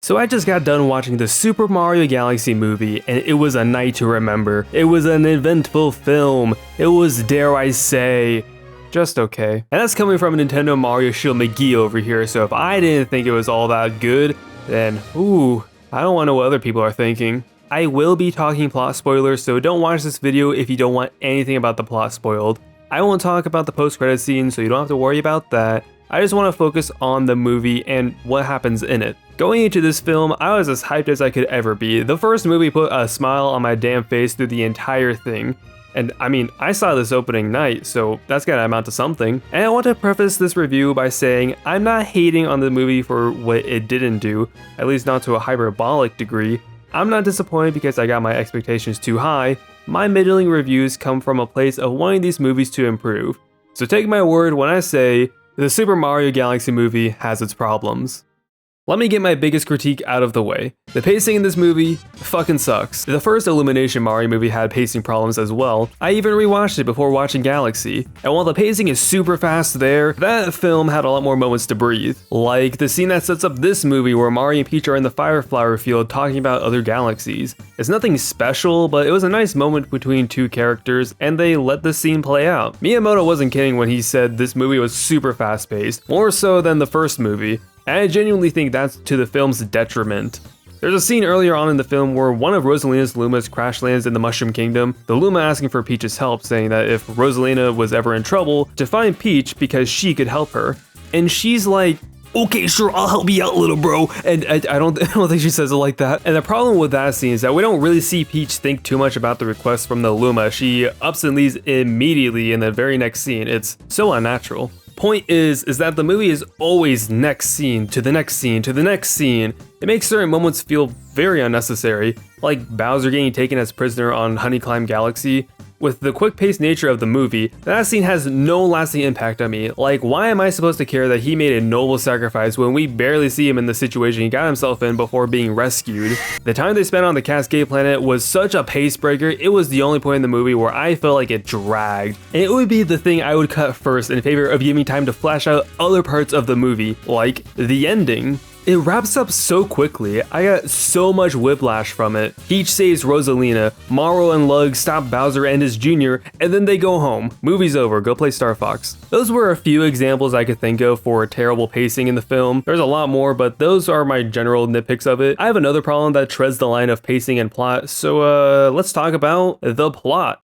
So I just got done watching the Super Mario Galaxy movie, and it was a night to remember. It was an eventful film. It was, dare I say, just okay. And that's coming from a Nintendo Mario Shield McGee over here, so if I didn't think it was all that good, then ooh, I don't want to know what other people are thinking. I will be talking plot spoilers, so don't watch this video if you don't want anything about the plot spoiled. I won't talk about the post-credit scene, so you don't have to worry about that. I just want to focus on the movie and what happens in it. Going into this film, I was as hyped as I could ever be. The first movie put a smile on my damn face through the entire thing. And I mean, I saw this opening night, so that's gotta amount to something. And I want to preface this review by saying I'm not hating on the movie for what it didn't do, at least not to a hyperbolic degree. I'm not disappointed because I got my expectations too high. My middling reviews come from a place of wanting these movies to improve. So take my word when I say, the Super Mario Galaxy movie has its problems. Let me get my biggest critique out of the way. The pacing in this movie fucking sucks. The first Illumination Mario movie had pacing problems as well. I even rewatched it before watching Galaxy. And while the pacing is super fast there, that film had a lot more moments to breathe. Like the scene that sets up this movie where Mario and Peach are in the Fireflower field talking about other galaxies. It's nothing special, but it was a nice moment between two characters and they let the scene play out. Miyamoto wasn't kidding when he said this movie was super fast paced, more so than the first movie. And I genuinely think that's to the film's detriment. There's a scene earlier on in the film where one of Rosalina's Lumas crash lands in the Mushroom Kingdom, the Luma asking for Peach's help, saying that if Rosalina was ever in trouble, to find Peach because she could help her. And she's like, okay, sure, I'll help you out, little bro. And I don't think she says it like that. And the problem with that scene is that we don't really see Peach think too much about the request from the Luma. She ups and leaves immediately in the very next scene. It's so unnatural. Point is that the movie is always next scene to the next scene to the next scene. It makes certain moments feel very unnecessary, like Bowser getting taken as prisoner on Honeyclimb Galaxy. With the quick-paced nature of the movie, that scene has no lasting impact on me. Like, why am I supposed to care that he made a noble sacrifice when we barely see him in the situation he got himself in before being rescued? The time they spent on the Cascade Planet was such a pace breaker. It was the only point in the movie where I felt like it dragged. And it would be the thing I would cut first in favor of giving me time to flesh out other parts of the movie, like the ending. It wraps up so quickly. I got so much whiplash from it. Peach saves Rosalina, Mario and Lug stop Bowser and his junior, and then they go home. Movie's over, go play Star Fox. Those were a few examples I could think of for terrible pacing in the film. There's a lot more, but those are my general nitpicks of it. I have another problem that treads the line of pacing and plot, so let's talk about the plot.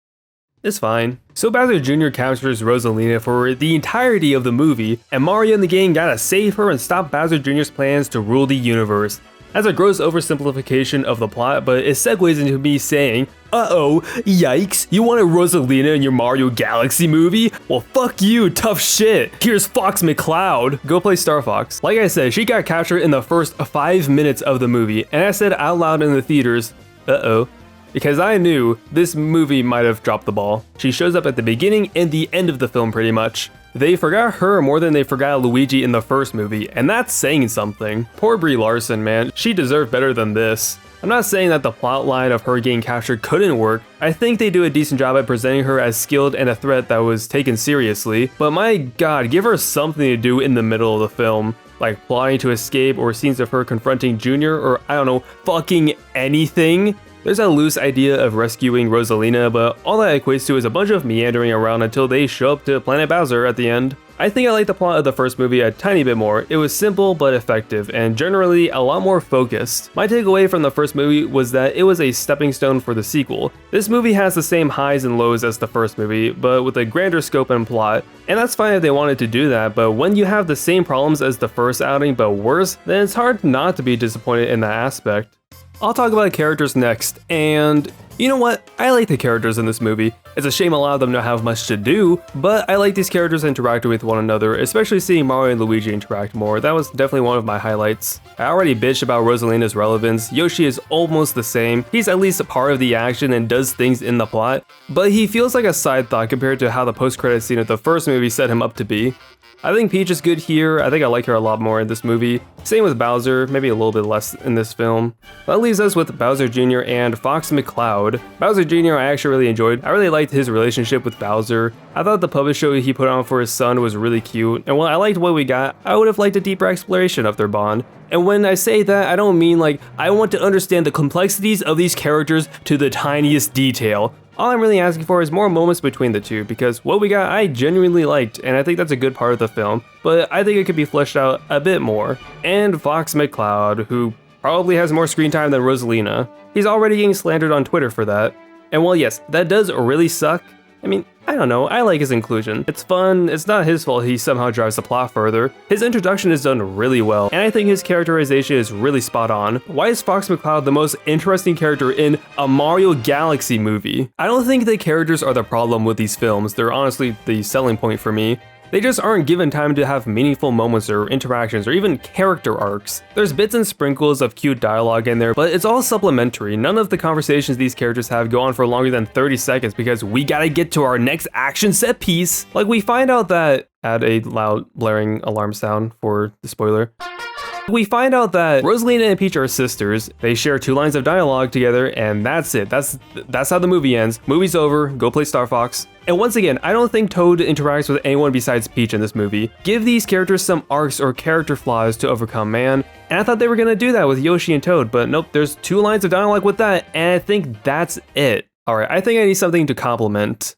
It's fine. So Bowser Jr. captures Rosalina for the entirety of the movie, and Mario and the gang gotta save her and stop Bowser Jr.'s plans to rule the universe. That's a gross oversimplification of the plot, but it segues into me saying, uh-oh, yikes, you wanted Rosalina in your Mario Galaxy movie? Well, fuck you, tough shit. Here's Fox McCloud. Go play Star Fox. Like I said, she got captured in the first 5 minutes of the movie, and I said out loud in the theaters, uh-oh. Because I knew this movie might have dropped the ball. She shows up at the beginning and the end of the film pretty much. They forgot her more than they forgot Luigi in the first movie, and that's saying something. Poor Brie Larson, man. She deserved better than this. I'm not saying that the plot line of her getting captured couldn't work. I think they do a decent job at presenting her as skilled and a threat that was taken seriously. But my god, give her something to do in the middle of the film. Like plotting to escape or scenes of her confronting Junior or I don't know, fucking anything. There's a loose idea of rescuing Rosalina, but all that equates to is a bunch of meandering around until they show up to Planet Bowser at the end. I think I like the plot of the first movie a tiny bit more. It was simple but effective, and generally a lot more focused. My takeaway from the first movie was that it was a stepping stone for the sequel. This movie has the same highs and lows as the first movie, but with a grander scope and plot. And that's fine if they wanted to do that, but when you have the same problems as the first outing but worse, then it's hard not to be disappointed in that aspect. I'll talk about characters next, and you know what? I like the characters in this movie. It's a shame a lot of them don't have much to do, but I like these characters interacting with one another, especially seeing Mario and Luigi interact more. That was definitely one of my highlights. I already bitched about Rosalina's relevance. Yoshi is almost the same. He's at least a part of the action and does things in the plot, but he feels like a side thought compared to how the post-credit scene of the first movie set him up to be. I think Peach is good here. I think I like her a lot more in this movie. Same with Bowser, maybe a little bit less in this film. That leaves us with Bowser Jr. and Fox McCloud. Bowser Jr. I actually really enjoyed. I really liked his relationship with Bowser. I thought the puppet show he put on for his son was really cute, and while I liked what we got, I would have liked a deeper exploration of their bond. And when I say that, I don't mean like I want to understand the complexities of these characters to the tiniest detail. All I'm really asking for is more moments between the two, because what we got I genuinely liked, and I think that's a good part of the film, but I think it could be fleshed out a bit more. And Fox McCloud, who probably has more screen time than Rosalina. He's already getting slandered on Twitter for that. And while yes, that does really suck, I mean, I don't know, I like his inclusion. It's fun, it's not his fault he somehow drives the plot further. His introduction is done really well, and I think his characterization is really spot on. Why is Fox McCloud the most interesting character in a Mario Galaxy movie? I don't think the characters are the problem with these films, they're honestly the selling point for me. They just aren't given time to have meaningful moments or interactions or even character arcs. There's bits and sprinkles of cute dialogue in there, but it's all supplementary. None of the conversations these characters have go on for longer than 30 seconds because we gotta get to our next action set piece. Like, we find out that, add a loud blaring alarm sound for the spoiler. We find out that Rosalina and Peach are sisters. They share 2 lines of dialogue together, and that's it. That's how the movie ends. Movie's over, go play Star Fox. And once again, I don't think Toad interacts with anyone besides Peach in this movie. Give these characters some arcs or character flaws to overcome, man. And I thought they were gonna do that with Yoshi and Toad, but nope, there's 2 lines of dialogue with that, and I think that's it. Alright, I think I need something to compliment.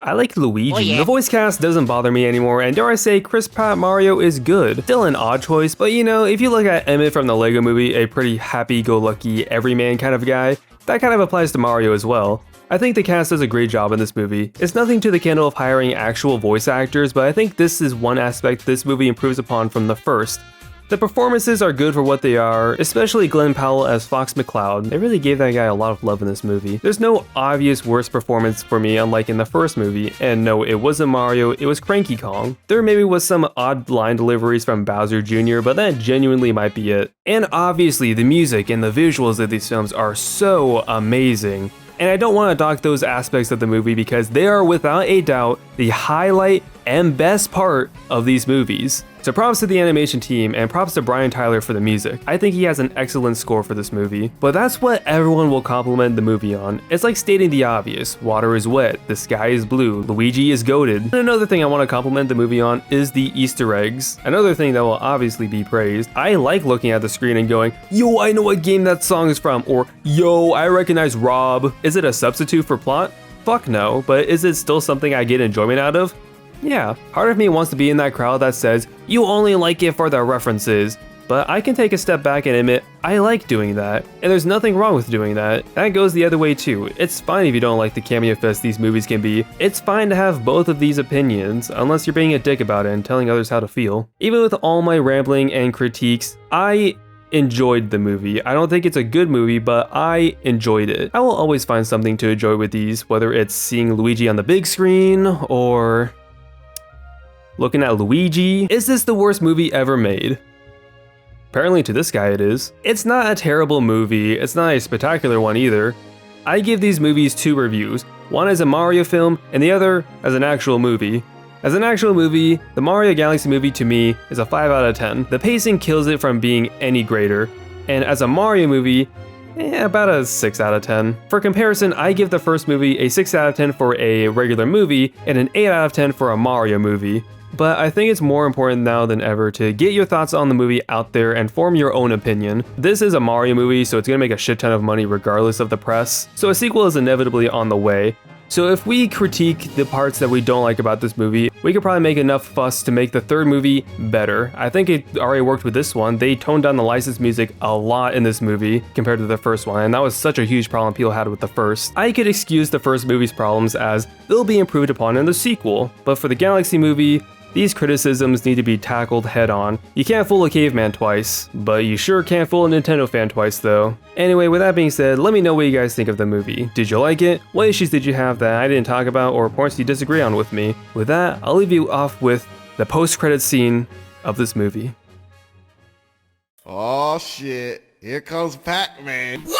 I like Luigi. Oh, yeah. The voice cast doesn't bother me anymore, and dare I say, Chris Pratt Mario is good. Still an odd choice, but you know, if you look at Emmett from the Lego Movie, a pretty happy-go-lucky, everyman kind of guy, that kind of applies to Mario as well. I think the cast does a great job in this movie. It's nothing to the candle of hiring actual voice actors, but I think this is one aspect this movie improves upon from the first. The performances are good for what they are, especially Glenn Powell as Fox McCloud. They really gave that guy a lot of love in this movie. There's no obvious worst performance for me unlike in the first movie, and no, it wasn't Mario, it was Cranky Kong. There maybe was some odd line deliveries from Bowser Jr., but that genuinely might be it. And obviously, the music and the visuals of these films are so amazing. And I don't want to dock those aspects of the movie because they are without a doubt the highlight and best part of these movies. So props to the animation team and props to Brian Tyler for the music. I think he has an excellent score for this movie. But that's what everyone will compliment the movie on. It's like stating the obvious. Water is wet, the sky is blue, Luigi is goated. And another thing I want to compliment the movie on is the Easter eggs. Another thing that will obviously be praised. I like looking at the screen and going, yo, I know what game that song is from, or yo, I recognize Rob. Is it a substitute for plot? Fuck no, but is it still something I get enjoyment out of? Yeah, part of me wants to be in that crowd that says, you only like it for the references, but I can take a step back and admit, I like doing that, and there's nothing wrong with doing that. That goes the other way too. It's fine if you don't like the cameo fest these movies can be. It's fine to have both of these opinions, unless you're being a dick about it and telling others how to feel. Even with all my rambling and critiques, I enjoyed the movie. I don't think it's a good movie, but I enjoyed it. I will always find something to enjoy with these, whether it's seeing Luigi on the big screen, or looking at Luigi. Is this the worst movie ever made? Apparently to this guy it is. It's not a terrible movie, it's not a spectacular one either. I give these movies 2 reviews, one as a Mario film and the other as an actual movie. As an actual movie, the Mario Galaxy movie to me is a 5 out of 10. The pacing kills it from being any greater, and as a Mario movie, about a 6 out of 10. For comparison, I give the first movie a 6 out of 10 for a regular movie and an 8 out of 10 for a Mario movie. But I think it's more important now than ever to get your thoughts on the movie out there and form your own opinion. This is a Mario movie, so it's gonna make a shit ton of money regardless of the press, so a sequel is inevitably on the way. So if we critique the parts that we don't like about this movie, we could probably make enough fuss to make the third movie better. I think it already worked with this one. They toned down the licensed music a lot in this movie compared to the first one, and that was such a huge problem people had with the first. I could excuse the first movie's problems as they'll be improved upon in the sequel, but for the Galaxy movie, these criticisms need to be tackled head on. You can't fool a caveman twice, but you sure can't fool a Nintendo fan twice though. Anyway, with that being said, let me know what you guys think of the movie. Did you like it? What issues did you have that I didn't talk about or points you disagree on with me? With that, I'll leave you off with the post-credit scene of this movie. Oh shit, here comes Pac-Man. Yo,